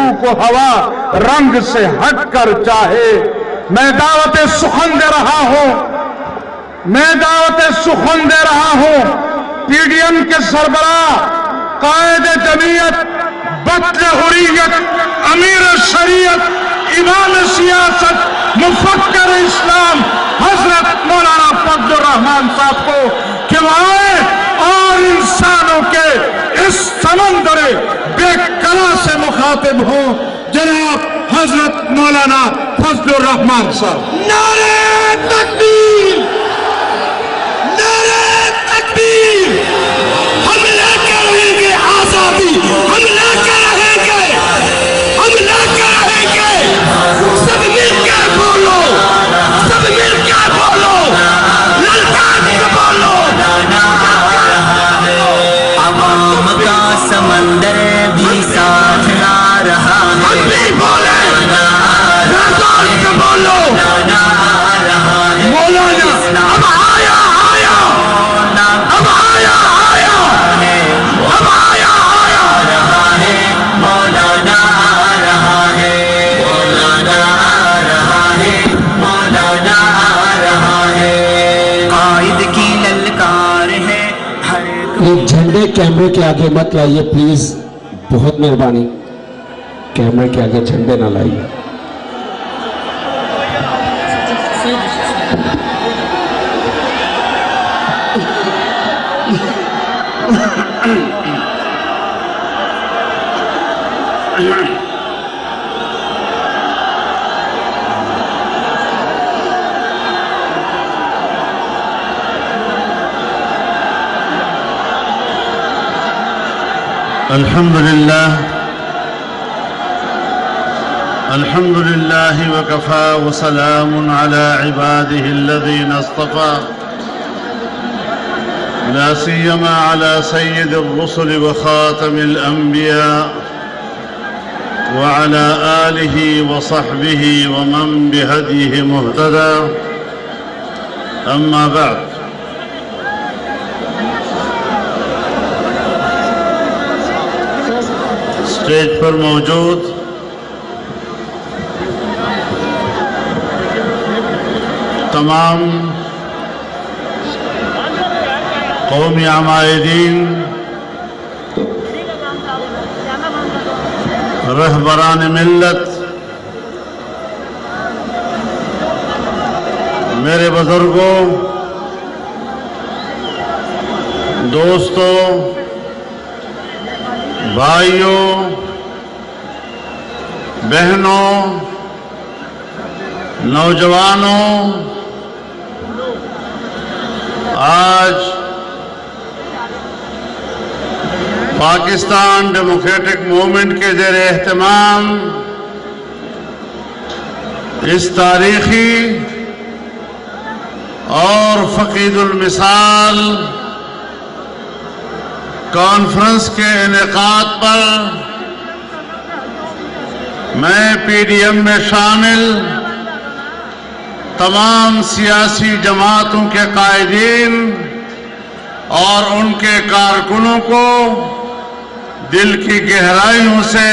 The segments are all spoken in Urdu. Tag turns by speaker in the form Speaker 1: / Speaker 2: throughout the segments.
Speaker 1: روح کو ہوا رنگ سے ہٹ کر چاہے. میں دعوت سخن دے رہا ہوں، پی ڈی ایم کے سربراہ، قائد جمعیت، بطل حریت، امیر شریعت، امام سیاست، مفکر اسلام حضرت مولانا فضل الرحمان صاحب کو کہ وہ آئے اور انسانوں کے اس سمندر بے کلا سے مخاطب ہوں. جناب حضرت مولانا فضل الرحمان صاحب.
Speaker 2: نعرہ تکبیر، نعرہ تکبیر. ہم لے کے رہیں گے آزادی، ہم لے کے رہیں گے، ہم لے کے رہیں گے. سب مل کے بولو، سب مل کے بولو، للکار کے بولو.
Speaker 3: عوام کا سمندر بھی ساتھ نہ رہا ہے.
Speaker 2: ہم بھی بولے، للکار کے بولو. مولانا اب آیا، آیا، اب آیا، آیا، اب آیا، آیا.
Speaker 3: مولانا آ رہا ہے، مولانا آ رہا ہے، مولانا آ رہا ہے. قائد کی للکار ہے ہر
Speaker 4: یہ جھنڈے کیمرے کے آگے مت لائیے پلیز، بہت مہربانی. کیمرے کے آگے جھنڈے نہ لائیے.
Speaker 5: الحمد لله وكفى وسلام على عباده الذين اصطفى لا سيما على سيد الرسل وخاتم الأنبياء وعلى آله وصحبه ومن بهديه مهتدى. أما بعد، اسٹیج پر موجود تمام قومی عمائدین، رہبران ملت، میرے بزرگوں، دوستوں، بھائیوں، بہنوں، نوجوانوں، آج پاکستان ڈیموکریٹک موومنٹ کے زیر اہتمام اس تاریخی اور فقید المثال کانفرنس کے انعقاد پر میں پی ڈی ایم میں شامل تمام سیاسی جماعتوں کے قائدین اور ان کے کارکنوں کو دل کی گہرائیوں سے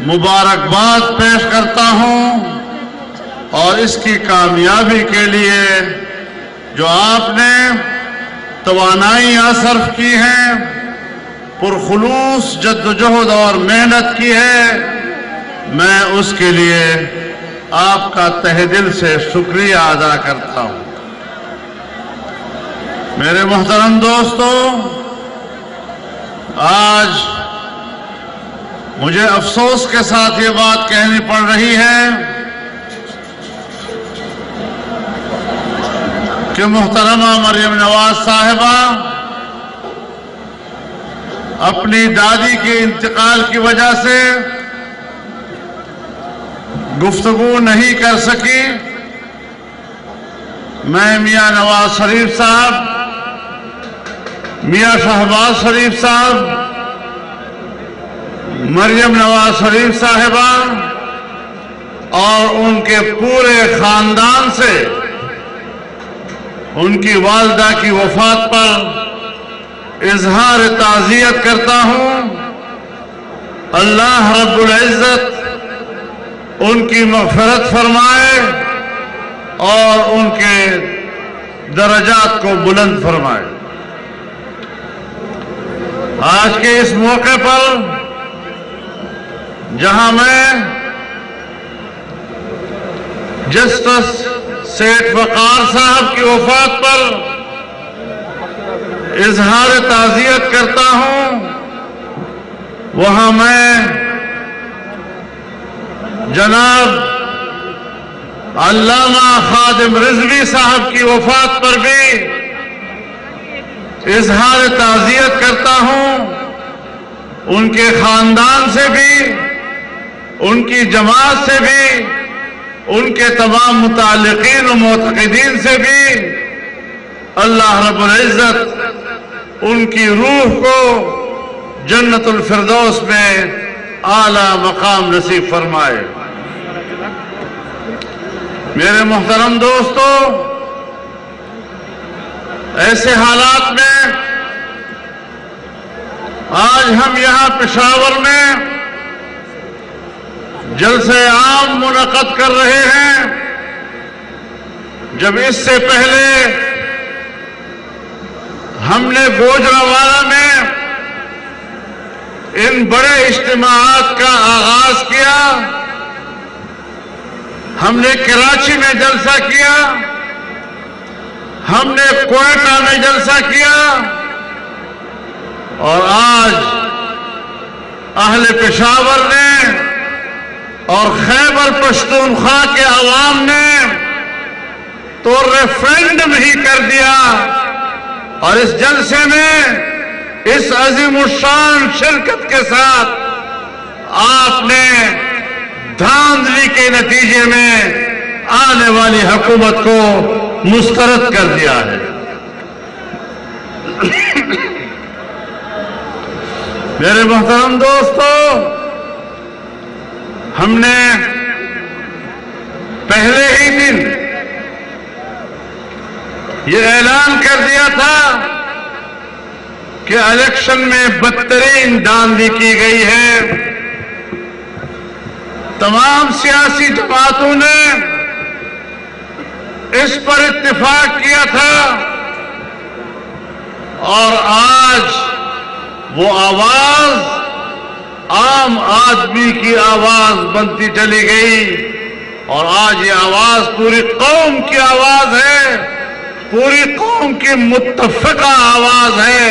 Speaker 5: مبارکباد پیش کرتا ہوں، اور اس کی کامیابی کے لیے جو آپ نے توانائیاں صرف کی ہیں، پرخلوص جدوجہد اور محنت کی ہے، میں اس کے لیے آپ کا تہہ دل سے شکریہ ادا کرتا ہوں. میرے محترم دوستو، آج مجھے افسوس کے ساتھ یہ بات کہنی پڑ رہی ہے کہ محترمہ مریم نواز صاحبہ اپنی دادی کے انتقال کی وجہ سے گفتگو نہیں کر سکی. میں میاں نواز شریف صاحب، میاں شہباز شریف صاحب، مریم نواز شریف صاحبہ اور ان کے پورے خاندان سے ان کی والدہ کی وفات پر اظہار تعزیت کرتا ہوں، اللہ رب العزت ان کی مغفرت فرمائے اور ان کے درجات کو بلند فرمائے۔ آج کے اس موقع پر جہاں میں جسٹس سیٹھ وقار صاحب کی وفات پر اظہار تعزیت کرتا ہوں، وہاں میں جناب علامہ خادم رضوی صاحب کی وفات پر بھی اظہار تعزیت کرتا ہوں۔ ان کے خاندان سے بھی، ان کی جماعت سے بھی، ان کے تمام متعلقین و معتقدین سے بھی اللہ رب العزت ان کی روح کو جنت الفردوس میں اعلیٰ مقام نصیب فرمائے۔ میرے محترم دوستو، ایسے حالات میں آج ہم یہاں پشاور میں جلسہ عام منعقد کر رہے ہیں، جب اس سے پہلے ہم نے گوجرانوالہ میں ان بڑے اجتماعات کا آغاز کیا، ہم نے کراچی میں جلسہ کیا، ہم نے کوئٹہ میں جلسہ کیا، اور آج اہل پشاور نے اور خیبر پختونخوا کے عوام نے تو ریفرینڈم ہی کر دیا، اور اس جلسے میں اس عظیم الشان شرکت کے ساتھ آپ نے دھاندلی کے نتیجے میں آنے والی حکومت کو مسترد کر دیا ہے۔ میرے محترم دوستو، ہم نے پہلے ہی دن یہ اعلان کر دیا تھا کہ الیکشن میں بدترین دھاندلی کی گئی ہے۔ تمام سیاسی جماعتوں نے اس پر اتفاق کیا تھا، اور آج وہ آواز عام آدمی کی آواز بنتی چلی گئی، اور آج یہ آواز پوری قوم کی آواز ہے، پوری قوم کی متفقہ آواز ہے،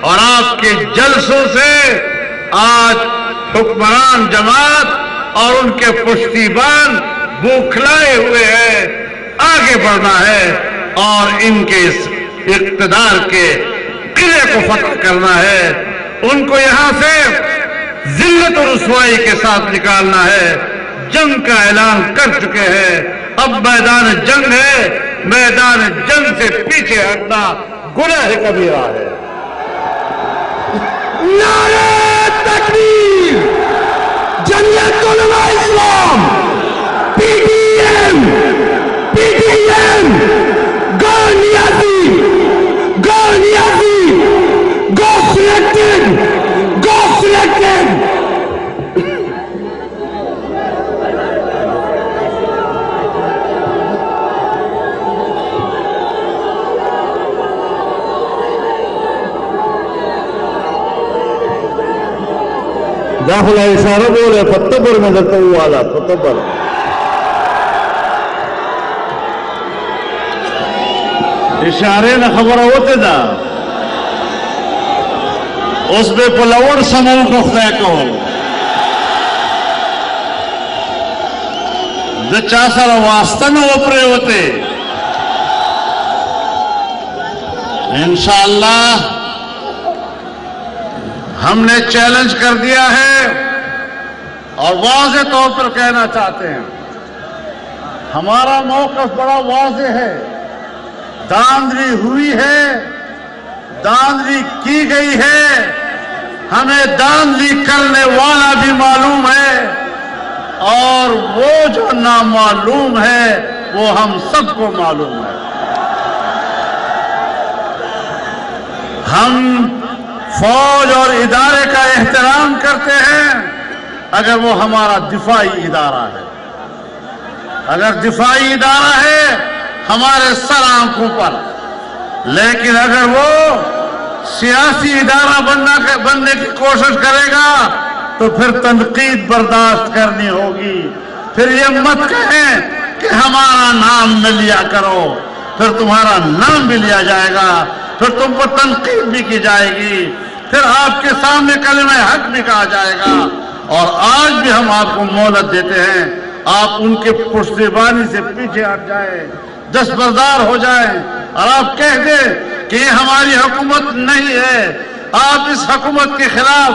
Speaker 5: اور آپ کے جلسوں سے آج حکمران جماعت اور ان کے پشتیبان بوکھلائے ہوئے ہیں۔ آگے بڑھنا ہے اور ان کے اس اقتدار کے قلعے کو فتح کرنا ہے، ان کو یہاں سے ذلت و رسوائی کے ساتھ نکالنا ہے۔ جنگ کا اعلان کر چکے ہیں، اب میدان جنگ ہے، میدان جنگ سے پیچھے ہٹنا گناہ کبیرہ ہے۔
Speaker 2: نعرہ تکبیر، جمعیت Ulema Islam, P D M, گو نیازی، گو نیازی، گو سلیکٹڈ، گو سلیکٹڈ۔
Speaker 6: داخلہ اشارہ بولے فتبر میں درتا ہوا والا فتبر۔
Speaker 5: اشارے نہ خبر ہوتے دا اس میں پلوڑ سمو کو خطے کو دا چاسر واسطن اوپرے ہوتے۔ انشاءاللہ ہم نے چیلنج کر دیا ہے اور واضح طور پر کہنا چاہتے ہیں، ہمارا موقف بڑا واضح ہے۔ دھاندلی ہوئی ہے، دھاندلی کی گئی ہے، ہمیں دھاندلی کرنے والا بھی معلوم ہے، اور وہ جو نامعلوم ہے وہ ہم سب کو معلوم ہے۔ ہم فوج اور ادارے کا احترام کرتے ہیں اگر وہ ہمارا دفاعی ادارہ ہے. اگر دفاعی ادارہ ہے ہمارے سر آنکھوں پر، لیکن اگر وہ سیاسی ادارہ بننے کی کوشش کرے گا تو پھر تنقید برداشت کرنی ہوگی. پھر یہ مت کہیں کہ ہمارا نام نہ لیا کرو، پھر تمہارا نام بھی لیا جائے گا، پھر تم پر تنقید بھی کی جائے گی، پھر آپ کے سامنے کلمہ حق بھی کہا جائے گا. اور آج بھی ہم آپ کو مہلت دیتے ہیں، آپ ان کے پشتیبانی سے پیچھے ہٹ جائیں، دستبردار ہو جائیں اور آپ کہہ دیں کہ یہ ہماری حکومت نہیں ہے. آپ اس حکومت کے خلاف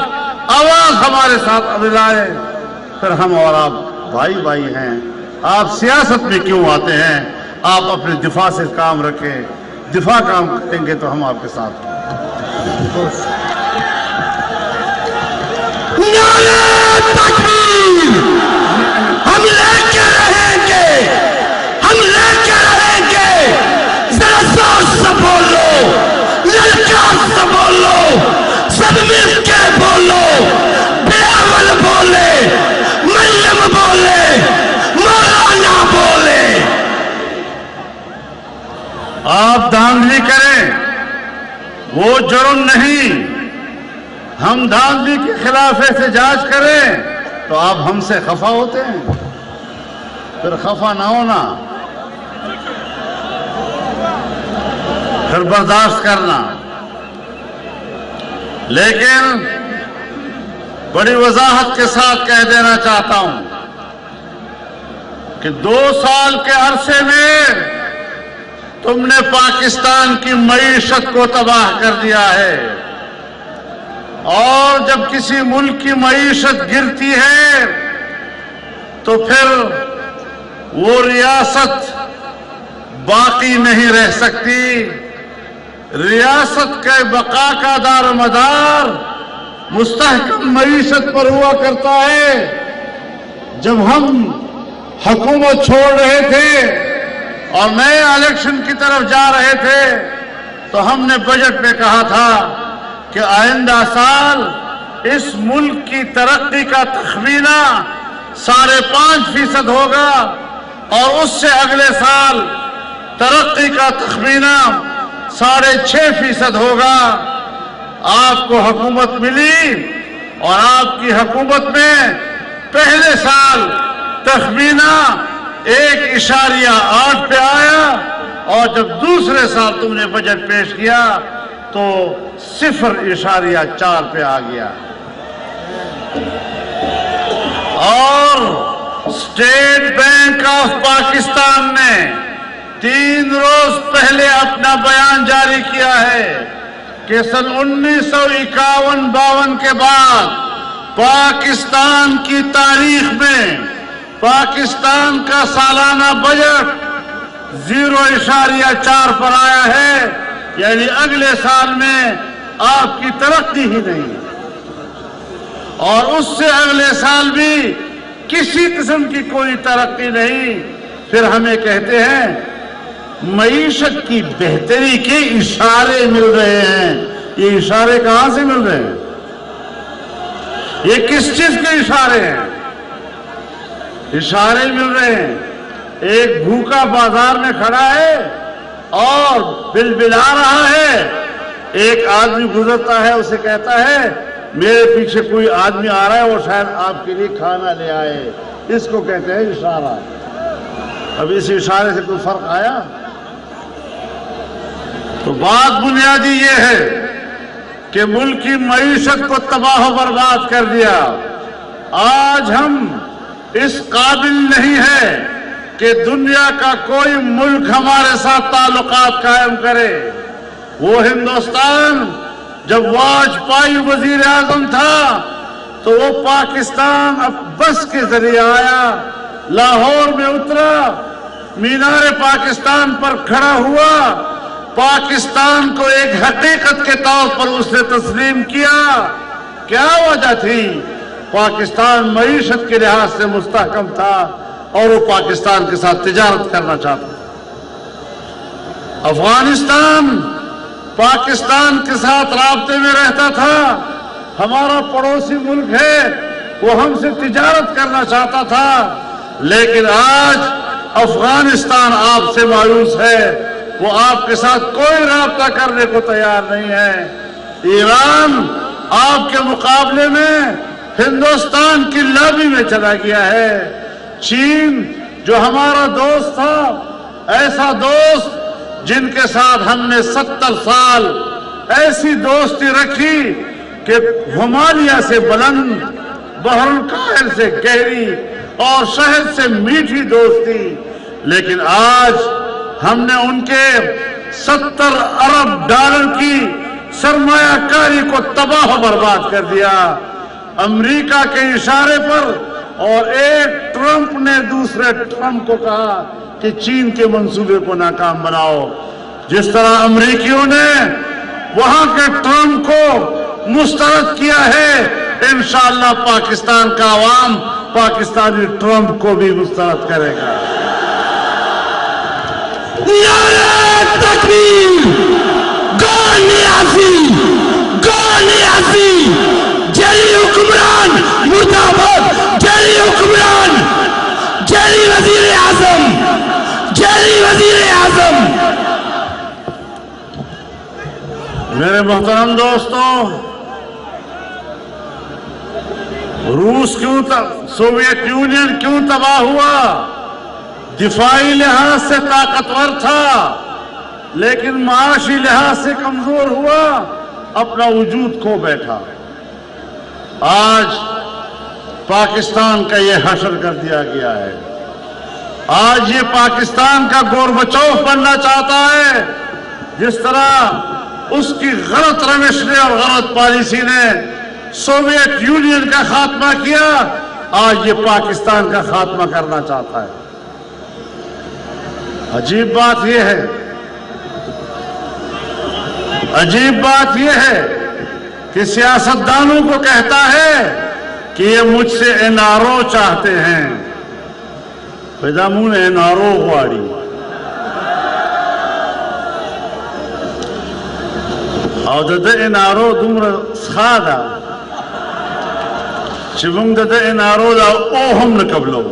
Speaker 5: آواز ہمارے ساتھ ملائیں، پھر ہم اور آپ بھائی بھائی ہیں. آپ سیاست میں کیوں آتے ہیں؟ آپ اپنے دفاع سے کام رکھیں. دفاع کام کریں گے تو ہم آپ کے ساتھ ہیں.
Speaker 2: نعرہ تکبیر! ہم لے کے رہیں گے، ہم لے کے رہیں گے. ذرا زور سے بولو، للکار سے بولو، سب مل کے بولو. بلاول بولے، مریم بولے، مولانا بولے.
Speaker 5: آپ دھاندلی کریں وہ جرم نہیں. ہم دھاندلی کے خلاف احتجاج کریں تو آپ ہم سے خفا ہوتے ہیں. پھر خفا نہ ہونا، پھر برداشت کرنا. لیکن بڑی وضاحت کے ساتھ کہہ دینا چاہتا ہوں کہ 2 سال کے عرصے میں تم نے پاکستان کی معیشت کو تباہ کر دیا ہے. اور جب کسی ملک کی معیشت گرتی ہے تو پھر وہ ریاست باقی نہیں رہ سکتی. ریاست کے بقا کا دار و مدار مستحکم معیشت پر ہوا کرتا ہے. جب ہم حکومت چھوڑ رہے تھے اور نئے الیکشن کی طرف جا رہے تھے تو ہم نے بجٹ میں کہا تھا کہ آئندہ سال اس ملک کی ترقی کا تخمینہ 5.5% ہوگا اور اس سے اگلے سال ترقی کا تخمینہ 6.5% ہوگا. آپ کو حکومت ملی اور آپ کی حکومت میں پہلے سال تخمینہ 1.8 پہ آیا اور جب دوسرے سال تم نے بجٹ پیش کیا تو 0.4 پہ آ گیا. اور اسٹیٹ بینک آف پاکستان نے 3 روز پہلے اپنا بیان جاری کیا ہے کہ سن 1951-52 کے بعد پاکستان کی تاریخ میں پاکستان کا سالانہ بجٹ 0.4 پر آیا ہے. یعنی اگلے سال میں آپ کی ترقی ہی نہیں اور اس سے اگلے سال بھی کسی قسم کی کوئی ترقی نہیں. پھر ہمیں کہتے ہیں معیشت کی بہتری کے اشارے مل رہے ہیں. یہ اشارے کہاں سے مل رہے ہیں؟ یہ کس چیز کے اشارے ہیں؟ اشارے مل رہے ہیں. ایک بھوکا بازار میں کھڑا ہے اور بلبلا رہا ہے. ایک آدمی گزرتا ہے، اسے کہتا ہے میرے پیچھے کوئی آدمی آ رہا ہے اور شاید آپ کے لیے کھانا لے آئے. اس کو کہتے ہیں اشارہ. اب اس اشارے سے کوئی فرق آیا؟ تو بات بنیادی یہ ہے کہ ملک کی معیشت کو تباہ و برباد کر دیا. آج ہم اس قابل نہیں ہے کہ دنیا کا کوئی ملک ہمارے ساتھ تعلقات قائم کرے. وہ ہندوستان جب واجپئی وزیر اعظم تھا تو وہ پاکستان اب بس کے ذریعے آیا، لاہور میں اترا، مینار پاکستان پر کھڑا ہوا، پاکستان کو ایک حقیقت کے طور پر اس نے تسلیم کیا. کیا وجہ تھی؟ پاکستان معیشت کے لحاظ سے مستحکم تھا اور وہ پاکستان کے ساتھ تجارت کرنا چاہتا. افغانستان پاکستان کے ساتھ رابطے میں رہتا تھا، ہمارا پڑوسی ملک ہے، وہ ہم سے تجارت کرنا چاہتا تھا، لیکن آج افغانستان آپ سے مایوس ہے، وہ آپ کے ساتھ کوئی رابطہ کرنے کو تیار نہیں ہے۔ ایران آپ کے مقابلے میں ہندوستان کی لابی میں چلا گیا ہے۔ چین جو ہمارا دوست تھا، ایسا دوست جن کے ساتھ ہم نے 70 سال ایسی دوستی رکھی کہ ہمالیہ سے بلند، بحر الکاہل سے گہری اور شہد سے میٹھی دوستی، لیکن آج ہم نے ان کے 70 ارب ڈالر کی سرمایہ کاری کو تباہ و برباد کر دیا امریکہ کے اشارے پر، اور ایک ٹرمپ نے دوسرے ٹرمپ کو کہا کہ چین کے منصوبے کو ناکام بناؤ۔ جس طرح امریکیوں نے وہاں کے ٹرمپ کو مسترد کیا ہے، انشاءاللہ پاکستان کا عوام پاکستانی ٹرمپ کو بھی مسترد کرے گا۔
Speaker 2: نعرہ تکبیر! گو نیازی! گو نیازی! جیلی حکمران مرد آباد! جیلی حکمران! جیلی وزیر اعظم! جیلی وزیر اعظم!
Speaker 5: میرے محترم دوستوں، روس سوویت یونین کیوں تباہ ہوا؟ دفاعی لحاظ سے طاقتور تھا، لیکن معاشی لحاظ سے کمزور ہوا، اپنا وجود کھو بیٹھا۔ آج پاکستان کا یہ حشر کر دیا گیا ہے۔ آج یہ پاکستان کا گوربچوف بننا چاہتا ہے، جس طرح اس کی غلط روش نے اور غلط پالیسی نے سوویت یونین کا خاتمہ کیا، آج یہ پاکستان کا خاتمہ کرنا چاہتا ہے۔ عجیب بات یہ ہے، عجیب بات یہ ہے کہ سیاستدانوں کو کہتا ہے کہ یہ مجھ سے NRO چاہتے ہیں، پیدامون NRO غواړي، او د NRO دومره ښه ده چې موږ د NRO دا او هم نه قبلو۔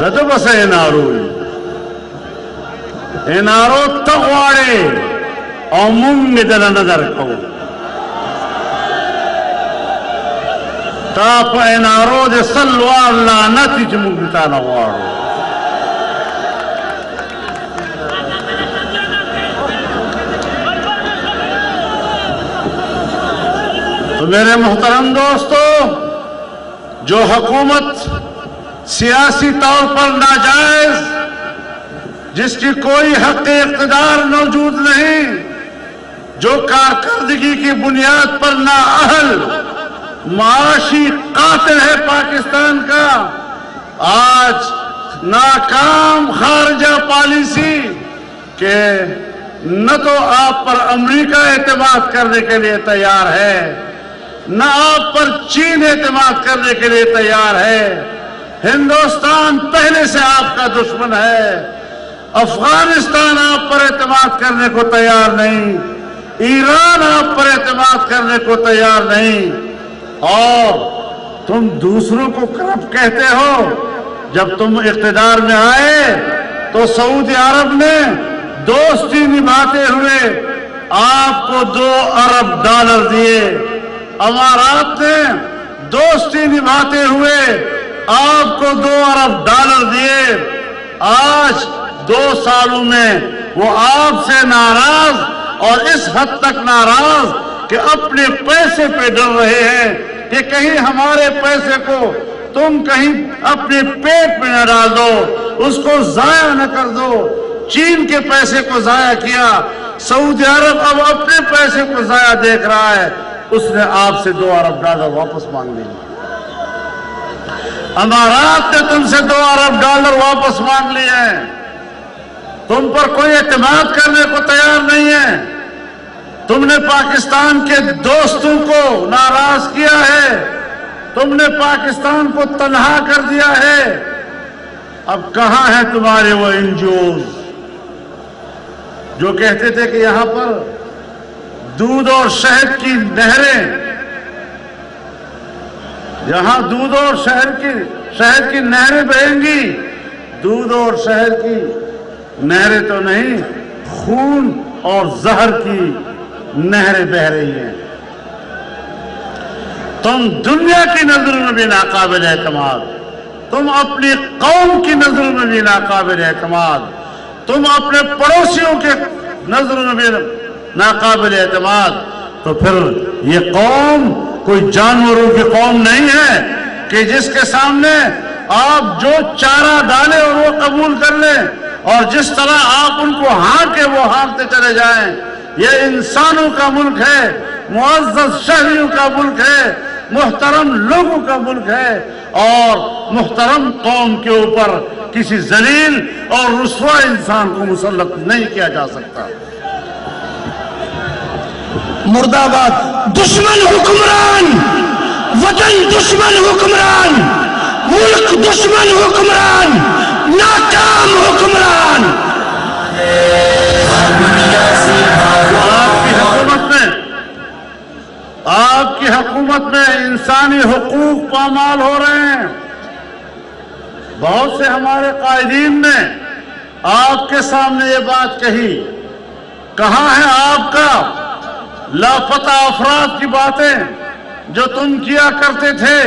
Speaker 5: دته بس NRO ته غواړي او موږ دل نه درکو، تا په NRO د سلوار لعنت چې موږ تا نه غواړو۔ تو میرے محترم دوستو، جو حکومت سیاسی طور پر ناجائز، جس کی کوئی حق اقتدار موجود نہیں، جو کارکردگی کی بنیاد پر نااہل معاشی قاتل ہے پاکستان کا، آج ناکام خارجہ پالیسی کہ نہ تو آپ پر امریکہ اعتماد کرنے کے لیے تیار ہے، نہ آپ پر چین اعتماد کرنے کے لیے تیار ہے، ہندوستان پہلے سے آپ کا دشمن ہے، افغانستان آپ پر اعتماد کرنے کو تیار نہیں، ایران آپ پر اعتماد کرنے کو تیار نہیں، اور تم دوسروں کو کرپٹ کہتے ہو۔ جب تم اقتدار میں آئے تو سعودی عرب نے دوستی نبھاتے ہوئے آپ کو 2 ارب ڈالر دیے، امارات نے دوستی نبھاتے ہوئے آپ کو 2 ارب ڈالر دیے۔ آج 2 سالوں میں وہ آپ سے ناراض، اور اس حد تک ناراض کہ اپنے پیسے پہ ڈر رہے ہیں کہ کہیں ہمارے پیسے کو تم کہیں اپنے پیٹ میں نہ ڈال دو، اس کو ضائع نہ کر دو۔ چین کے پیسے کو ضائع کیا، سعودی عرب اب اپنے پیسے کو ضائع دیکھ رہا ہے، اس نے آپ سے 2 ارب ڈالر واپس مانگ لی۔ امارات نے تم سے 2 ارب ڈالر واپس مانگ لیے ہیں، تم پر کوئی اعتماد کرنے کو تیار نہیں ہے، تم نے پاکستان کے دوستوں کو ناراض کیا ہے، تم نے پاکستان کو تنہا کر دیا ہے۔ اب کہاں ہیں تمہارے وہ NGOs جو کہتے تھے کہ یہاں پر دودھ اور شہد کی نہریں، یہاں دودھ اور شہد کی نہریں بہیں گی؟ دودھ اور شہد کی نہریں تو نہیں، خون اور زہر کی نہریں بہ رہی ہیں۔ تم دنیا کی نظر میں بھی ناقابل اعتماد، تم اپنی قوم کی نظر میں بھی ناقابل اعتماد، تم اپنے پڑوسیوں کے نظر میں بھی ناقابل اعتماد، تو پھر یہ قوم کوئی جانوروں کی قوم نہیں ہے کہ جس کے سامنے آپ جو چارہ ڈالیں اور وہ قبول کر لیں، اور جس طرح آپ ان کو ہانکیں وہ ہانکتے چلے جائیں۔ یہ انسانوں کا ملک ہے، معزز شہریوں کا ملک ہے، محترم لوگوں کا ملک ہے، اور محترم قوم کے اوپر کسی ذلیل اور رسوا انسان کو مسلط نہیں کیا جا سکتا۔
Speaker 2: مرد آباد دشمن حکمران، وطن دشمن حکمران، ملک دشمن حکمران، ناکام حکمران۔
Speaker 5: آپ کی حکومت میں انسانی حقوق پامال ہو رہے ہیں۔ بہت سے ہمارے قائدین نے آپ کے سامنے یہ بات کہی۔ کہاں ہے آپ کا لاپتہ افراد کی باتیں جو تم کیا کرتے تھے؟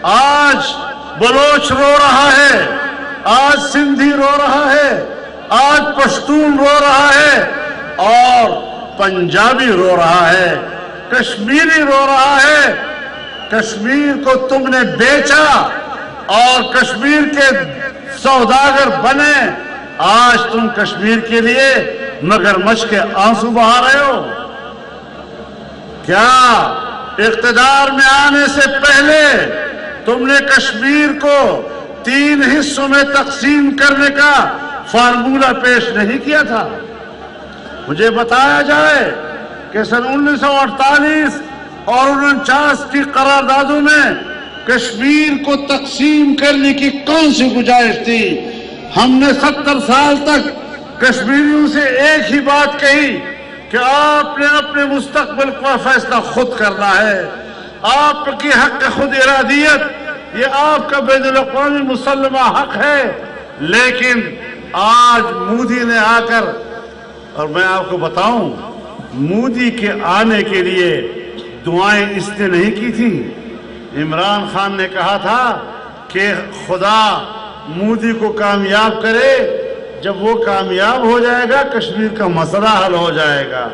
Speaker 5: آج بلوچ رو رہا ہے، آج سندھی رو رہا ہے، آج پشتون رو رہا ہے، اور پنجابی رو رہا ہے، کشمیری رو رہا ہے۔ کشمیر کو تم نے بیچا اور کشمیر کے سوداگر بنے۔ آج تم کشمیر کے لیے مگرمچھ کے آنسو بہا رہے ہو۔ کیا اقتدار میں آنے سے پہلے تم نے کشمیر کو 3 حصوں میں تقسیم کرنے کا فارمولہ پیش نہیں کیا تھا؟ مجھے بتایا جائے کہ سن 1948 اور 49 کی قراردادوں میں کشمیر کو تقسیم کرنے کی کون سی گنجائش تھی؟ ہم نے 70 سال تک کشمیریوں سے ایک ہی بات کہی کہ آپ نے اپنے مستقبل کا فیصلہ خود کرنا ہے، آپ کی حق خود ارادیت یہ آپ کا بین الاقوامی مسلمہ حق ہے۔ لیکن آج مودی نے آ کر، اور میں آپ کو بتاؤں، مودی کے آنے کے لیے دعائیں اس نے نہیں کی تھی۔ عمران خان نے کہا تھا کہ خدا مودی کو کامیاب کرے، جب وہ کامیاب ہو جائے گا کشمیر کا مسئلہ حل ہو جائے گا۔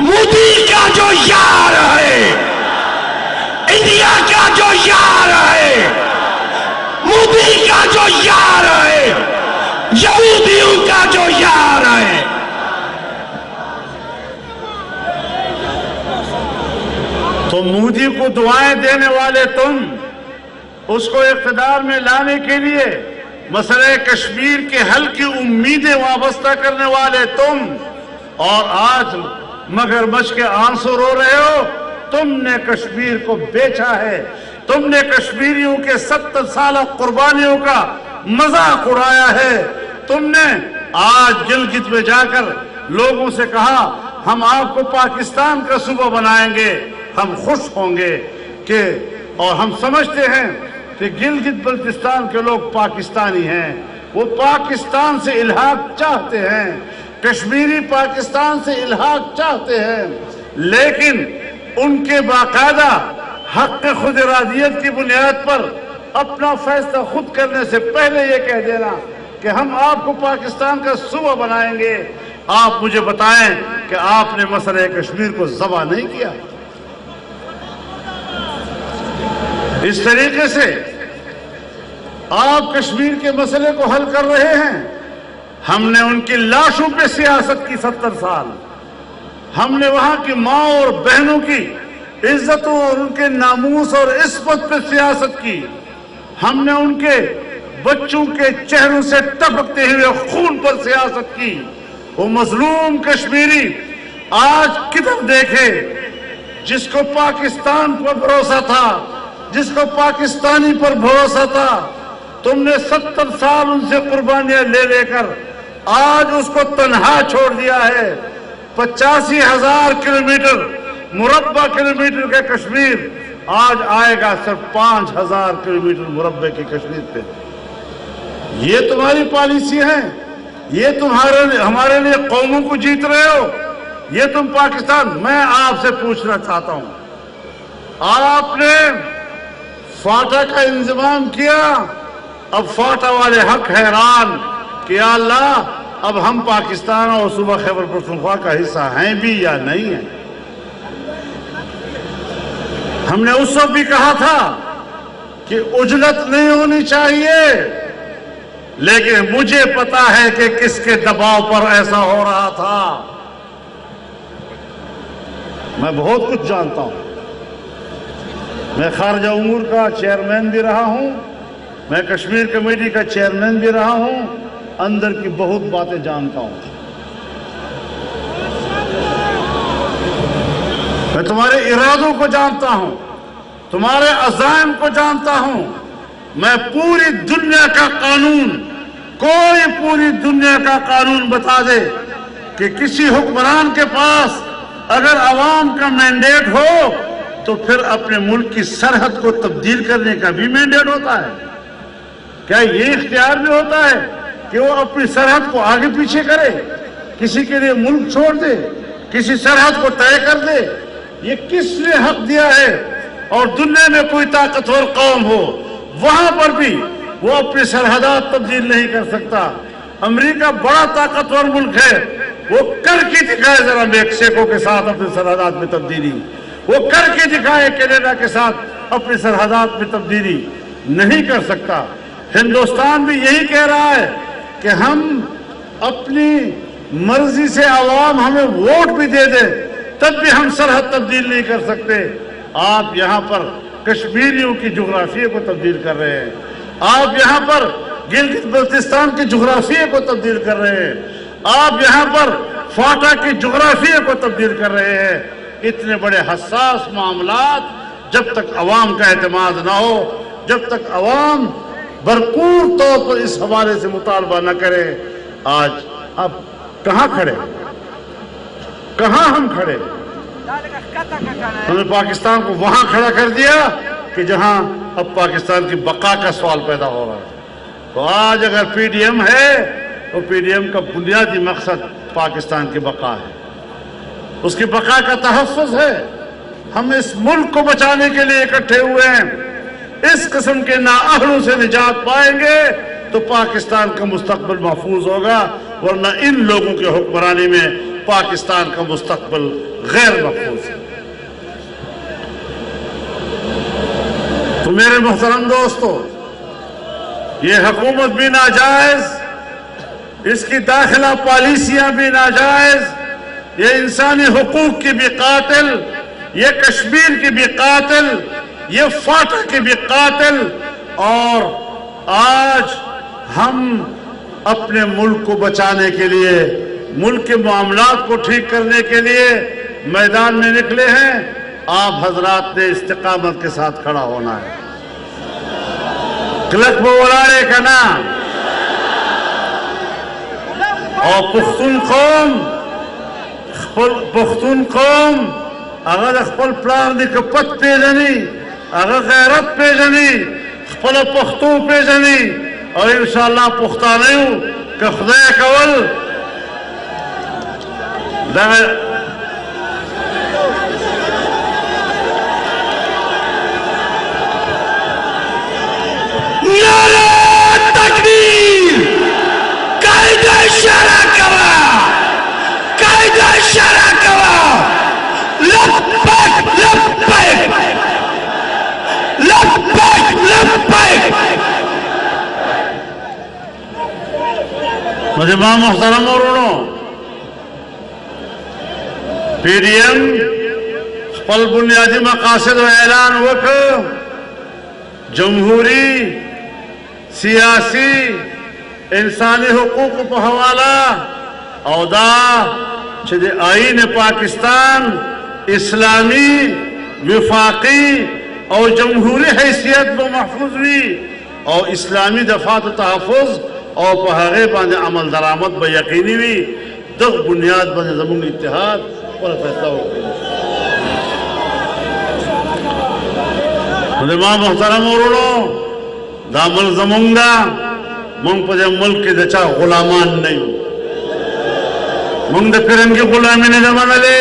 Speaker 2: مودی کا جو یار ہے، انڈیا کا جو یار ہے، مودی کا جو یار ہے، یہودیوں کا جو یار ہے۔
Speaker 5: تو مودی کو دعائیں دینے والے تم، اس کو اقتدار میں لانے کے لیے مسئلہ کشمیر کے حل کی امیدیں وابستہ کرنے والے تم، اور آج مگرمچھ کے آنسو رو رہے ہو۔ تم نے کشمیر کو بیچا ہے، تم نے کشمیریوں کے 70 سالہ قربانیوں کا مذاق اڑایا ہے۔ تم نے آج گلگت میں جا کر لوگوں سے کہا ہم آپ کو پاکستان کا صوبہ بنائیں گے، ہم خوش ہوں گے کہ، اور ہم سمجھتے ہیں کہ گلگت بلتستان کے لوگ پاکستانی ہیں، وہ پاکستان سے الحاق چاہتے ہیں، کشمیری پاکستان سے الحاق چاہتے ہیں، لیکن ان کے باقاعدہ حق خود ارادیت کی بنیاد پر اپنا فیصلہ خود کرنے سے پہلے یہ کہہ دینا کہ ہم آپ کو پاکستان کا صوبہ بنائیں گے۔ آپ مجھے بتائیں کہ آپ نے مسئلہ کشمیر کو ذبح نہیں کیا؟ اس طریقے سے آپ کشمیر کے مسئلے کو حل کر رہے ہیں۔ ہم نے ان کی لاشوں پہ سیاست کی 70 سال، ہم نے وہاں کی ماں اور بہنوں کی عزتوں اور ان کے ناموس اور عصمت پہ سیاست کی، ہم نے ان کے بچوں کے چہروں سے ٹپکتے ہوئے خون پر سیاست کی۔ وہ مظلوم کشمیری آج کدھر دیکھے؟ جس کو پاکستان پر بھروسہ تھا جس کو پاکستانی پر بھروسہ تھا، تم نے 70 سال ان سے قربانیاں لے لے کر آج اس کو تنہا چھوڑ دیا ہے۔ 85,000 کلومیٹر مربع کلومیٹر کا کشمیر آج آئے گا صرف 5,000 کلومیٹر مربع کی کشمیر پہ۔ یہ تمہاری پالیسی ہے؟ یہ ہمارے لیے قوموں کو جیت رہے ہو؟ یہ تم پاکستان؟ میں آپ سے پوچھنا چاہتا ہوں، آپ نے فاٹا کا انضمام کیا، اب فاٹا والے حق حیران کہ یا اللہ اب ہم پاکستان اور صوبہ خیبر پختونخوا کا حصہ ہیں بھی یا نہیں ہیں۔ ہم نے اس وقت بھی کہا تھا کہ عجلت نہیں ہونی چاہیے، لیکن مجھے پتا ہے کہ کس کے دباؤ پر ایسا ہو رہا تھا۔ میں بہت کچھ جانتا ہوں، میں خارجہ امور کا چیئرمین بھی رہا ہوں، میں کشمیر کمیٹی کا چیئرمین بھی رہا ہوں، اندر کی بہت باتیں جانتا ہوں۔ میں تمہارے ارادوں کو جانتا ہوں، تمہارے عزائم کو جانتا ہوں۔ میں پوری دنیا کا قانون، کوئی پوری دنیا کا قانون بتا دے کہ کسی حکمران کے پاس اگر عوام کا مینڈیٹ ہو تو پھر اپنے ملک کی سرحد کو تبدیل کرنے کا بھی مینڈیٹ ہوتا ہے؟ کیا یہ اختیار بھی ہوتا ہے کہ وہ اپنی سرحد کو آگے پیچھے کرے، کسی کے لیے ملک چھوڑ دے، کسی سرحد کو طے کر دے؟ یہ کس نے حق دیا ہے؟ اور دنیا میں کوئی طاقتور قوم ہو وہاں پر بھی وہ اپنی سرحدات تبدیل نہیں کر سکتا۔ امریکہ بڑا طاقتور ملک ہے، وہ کر کے دکھائے ذرا میکسیکو کے ساتھ اپنی سرحدات میں تبدیلی، وہ کر کے دکھائے کینیڈا کے ساتھ اپنی سرحدات میں تبدیلی، نہیں کر سکتا۔ ہندوستان بھی یہی کہہ رہا ہے کہ ہم اپنی مرضی سے عوام ہمیں ووٹ بھی دے دے تب بھی ہم سرحد تبدیل نہیں کر سکتے۔ آپ یہاں پر کشمیریوں کی جغرافیے کو تبدیل کر رہے ہیں، آپ یہاں پر گلگت بلتستان کی جغرافیے کو تبدیل کر رہے ہیں، آپ یہاں پر فاٹا کی جغرافیے کو تبدیل کر رہے ہیں۔ اتنے بڑے حساس معاملات جب تک عوام کا اعتماد نہ ہو، جب تک عوام بھرپور طور پر اس حوالے سے مطالبہ نہ کرے، آج اب کہاں کھڑے، کہاں ہم کھڑے؟ ہم نے پاکستان کو وہاں کھڑا کر دیا کہ جہاں اب پاکستان کی بقا کا سوال پیدا ہو رہا ہے۔ تو آج اگر پی ڈی ایم ہے تو پی ڈی ایم کا بنیادی مقصد پاکستان کی بقا ہے، اس کی بقا کا تحفظ ہے۔ ہم اس ملک کو بچانے کے لیے اکٹھے ہوئے ہیں۔ اس قسم کے نااہلوں سے نجات پائیں گے تو پاکستان کا مستقبل محفوظ ہوگا، ورنہ ان لوگوں کے حکمرانی میں پاکستان کا مستقبل غیر محفوظ ہے۔ تو میرے محترم دوستو، یہ حکومت بھی ناجائز، اس کی داخلہ پالیسیاں بھی ناجائز، یہ انسانی حقوق کی بھی قاتل، یہ کشمیر کی بھی قاتل، یہ فاٹا کی بھی قاتل۔ اور آج ہم اپنے ملک کو بچانے کے لیے، ملک کے معاملات کو ٹھیک کرنے کے لیے میدان میں نکلے ہیں۔ آپ حضرات نے استقامت کے ساتھ کھڑا ہونا ہے۔ کلک بولارے کا نام اور پختون قوم اگر خپل پلار دی کپت پیژني، اگر غیرت پیژني، خپل پختو پیژني، او انشاءاللہ پختانه یو که خدای کول دا
Speaker 2: نعرہ تکبیر، قائدہ اشارہ کوا، قائدہ اشارہ کوا، لبیک لبیک لبیک لبیک۔
Speaker 5: مجمع محترم ورونو، پی ڈی ایم خپل بنیادی مقاصد و اعلان وکړ، جمہوری، سیاسی، انسانی حقوق په حواله او دا چې د آئین پاکستان اسلامی، وفاقی اور جمہوری حیثیت وہ محفوظ ہوئی اور اسلامی دفاعت و تحفظ اور پہاڑے باندھ عمل درآمد بہ یقینی ہوئی دغ بنیاد باندھ زمون اتحاد اور فیصلہ ہو گئی. ماں محترم ورونو دا ملک زمون دا مونگ پہ ملک کے دچا غلامان نہیں مونگ دا فرنگی غلامی نہ منلے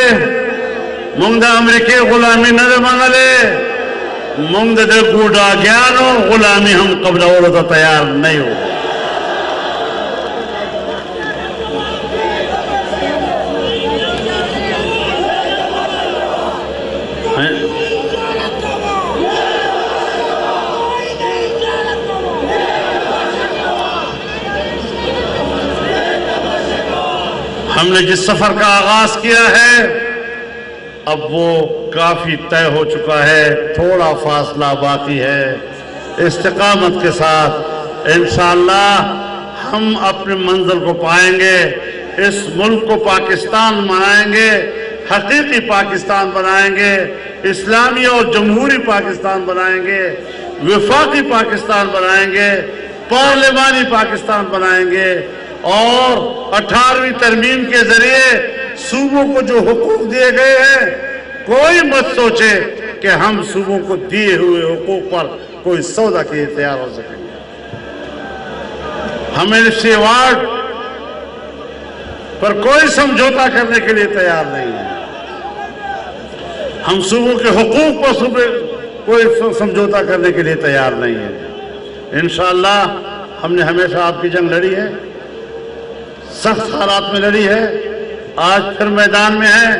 Speaker 5: مونگ دا امریکی غلامی نہ منلے مونگ دا گوڑا گیانو غلامی ہم قبل اولو تیار نہیں ہو. ہم نے جس سفر کا آغاز کیا ہے اب وہ کافی طے ہو چکا ہے تھوڑا فاصلہ باقی ہے. استقامت کے ساتھ انشاءاللہ ہم اپنے منزل کو پائیں گے. اس ملک کو پاکستان بنائیں گے حقیقی پاکستان بنائیں گے اسلامی اور جمہوری پاکستان بنائیں گے وفاقی پاکستان بنائیں گے پارلیمانی پاکستان بنائیں گے اور 18ویں ترمیم کے ذریعے صوبوں کو جو حقوق دیے گئے ہیں کوئی مت سوچے کہ ہم صوبوں کو دیے ہوئے حقوق پر کوئی سودا کے لیے تیار ہو سکیں گے. ہم ایسے وارڈ پر کوئی سمجھوتا کرنے کے لیے تیار نہیں ہے. ہم صوبوں کے حقوق پر کوئی سمجھوتا کرنے کے لیے تیار نہیں ہے. انشاءاللہ ہم نے ہمیشہ آپ کی جنگ لڑی ہے سخت حالات میں لڑی ہے آج پھر میدان میں ہے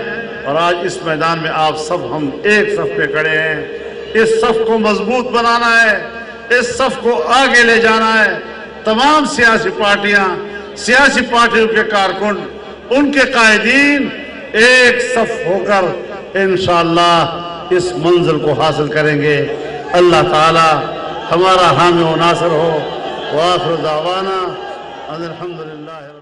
Speaker 5: اور آج اس میدان میں آپ سب ہم ایک صف پہ کھڑے ہیں. اس صف کو مضبوط بنانا ہے اس صف کو آگے لے جانا ہے. تمام سیاسی پارٹیاں سیاسی پارٹیوں کے کارکن ان کے قائدین ایک صف ہو کر انشاءاللہ اس منزل کو حاصل کریں گے. اللہ تعالی ہمارا حامی و ناصر ہو. وآخر دعوانا الحمدللہ.